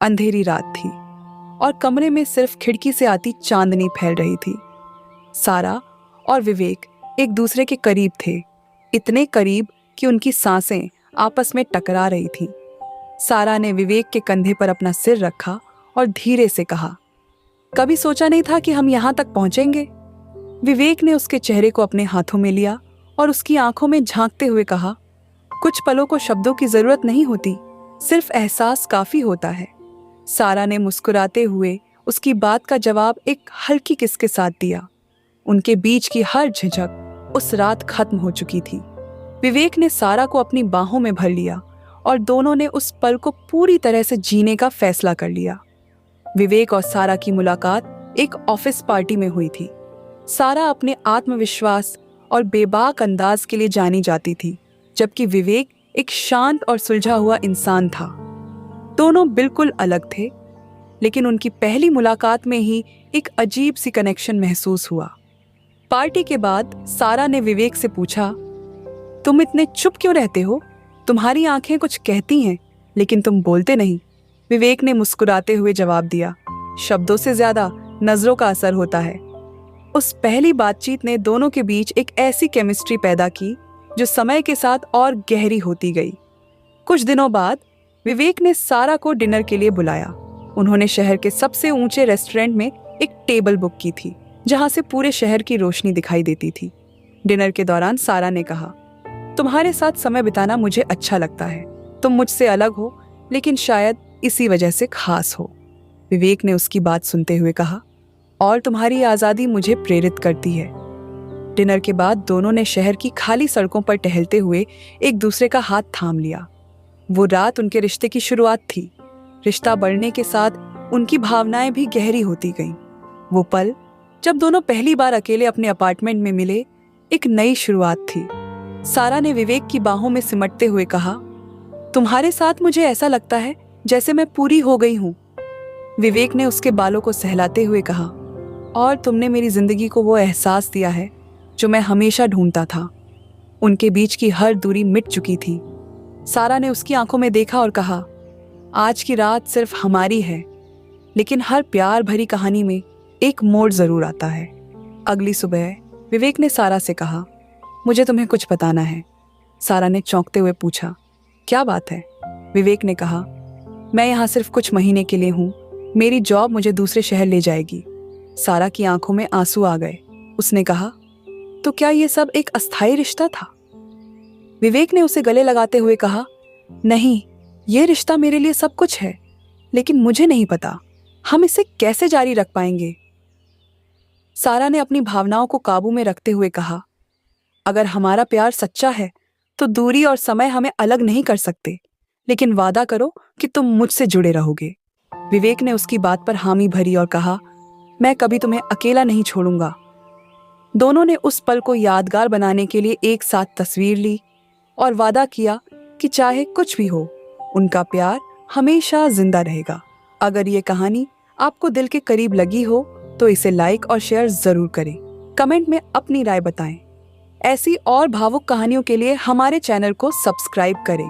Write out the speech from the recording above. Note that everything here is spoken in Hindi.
अंधेरी रात थी और कमरे में सिर्फ खिड़की से आती चांदनी फैल रही थी। सारा और विवेक एक दूसरे के करीब थे, इतने करीब कि उनकी सांसें आपस में टकरा रही थीं। सारा ने विवेक के कंधे पर अपना सिर रखा और धीरे से कहा, कभी सोचा नहीं था कि हम यहाँ तक पहुंचेंगे। विवेक ने उसके चेहरे को अपने हाथों में लिया और उसकी आंखों में झांकते हुए कहा, कुछ पलों को शब्दों की जरूरत नहीं होती, सिर्फ एहसास काफी होता है। सारा ने मुस्कुराते हुए उसकी बात का जवाब एक हल्की किस के साथ दिया। उनके बीच की हर झिझक उस रात खत्म हो चुकी थी। विवेक ने सारा को अपनी बाहों में भर लिया और दोनों ने उस पल को पूरी तरह से जीने का फैसला कर लिया। विवेक और सारा की मुलाकात एक ऑफिस पार्टी में हुई थी। सारा अपने आत्मविश्वास और बेबाक अंदाज के लिए जानी जाती थी, जबकि विवेक एक शांत और सुलझा हुआ इंसान था। दोनों बिल्कुल अलग थे, लेकिन उनकी पहली मुलाकात में ही एक अजीब सी कनेक्शन महसूस हुआ। पार्टी के बाद सारा ने विवेक से पूछा, तुम इतने चुप क्यों रहते हो? तुम्हारी आंखें कुछ कहती हैं, लेकिन तुम बोलते नहीं। विवेक ने मुस्कुराते हुए जवाब दिया, शब्दों से ज्यादा नजरों का असर होता है। उस पहली बातचीत ने दोनों के बीच एक ऐसी केमिस्ट्री पैदा की जो समय के साथ और गहरी होती गई। कुछ दिनों बाद विवेक ने सारा को डिनर के लिए बुलाया। उन्होंने शहर के सबसे ऊंचे रेस्टोरेंट में एक टेबल बुक की थी, जहां से पूरे शहर की रोशनी दिखाई देती थी। डिनर के दौरान सारा ने कहा, तुम्हारे साथ समय बिताना मुझे अच्छा लगता है। तुम मुझसे अलग हो, लेकिन शायद इसी वजह से खास हो। विवेक ने उसकी बात सुनते हुए कहा, और तुम्हारी आज़ादी मुझे प्रेरित करती है। डिनर के बाद दोनों ने शहर की खाली सड़कों पर टहलते हुए एक दूसरे का हाथ थाम लिया। वो रात उनके रिश्ते की शुरुआत थी। रिश्ता बढ़ने के साथ उनकी भावनाएं भी गहरी होती गईं। वो पल जब दोनों पहली बार अकेले अपने अपार्टमेंट में मिले, एक नई शुरुआत थी। सारा ने विवेक की बाहों में सिमटते हुए कहा, तुम्हारे साथ मुझे ऐसा लगता है जैसे मैं पूरी हो गई हूं। विवेक ने उसके बालों को सहलाते हुए कहा, और तुमने मेरी जिंदगी को वो एहसास दिया है जो मैं हमेशा ढूंढता था। उनके बीच की हर दूरी मिट चुकी थी। सारा ने उसकी आंखों में देखा और कहा, आज की रात सिर्फ हमारी है, लेकिन हर प्यार भरी कहानी में एक मोड़ जरूर आता है। अगली सुबह विवेक ने सारा से कहा, मुझे तुम्हें कुछ बताना है। सारा ने चौंकते हुए पूछा, क्या बात है? विवेक ने कहा, मैं यहाँ सिर्फ कुछ महीने के लिए हूँ। मेरी जॉब मुझे दूसरे शहर ले जाएगी। सारा की आंखों में आंसू आ गए। उसने कहा, तो क्या ये सब एक अस्थायी रिश्ता था? विवेक ने उसे गले लगाते हुए कहा, नहीं, ये रिश्ता मेरे लिए सब कुछ है, लेकिन मुझे नहीं पता हम इसे कैसे जारी रख पाएंगे। सारा ने अपनी भावनाओं को काबू में रखते हुए कहा, अगर हमारा प्यार सच्चा है तो दूरी और समय हमें अलग नहीं कर सकते, लेकिन वादा करो कि तुम मुझसे जुड़े रहोगे। विवेक ने उसकी बात पर हामी भरी और कहा, मैं कभी तुम्हें अकेला नहीं छोड़ूंगा। दोनों ने उस पल को यादगार बनाने के लिए एक साथ तस्वीर ली और वादा किया कि चाहे कुछ भी हो, उनका प्यार हमेशा जिंदा रहेगा। अगर ये कहानी आपको दिल के करीब लगी हो तो इसे लाइक और शेयर जरूर करें। कमेंट में अपनी राय बताएं। ऐसी और भावुक कहानियों के लिए हमारे चैनल को सब्सक्राइब करें।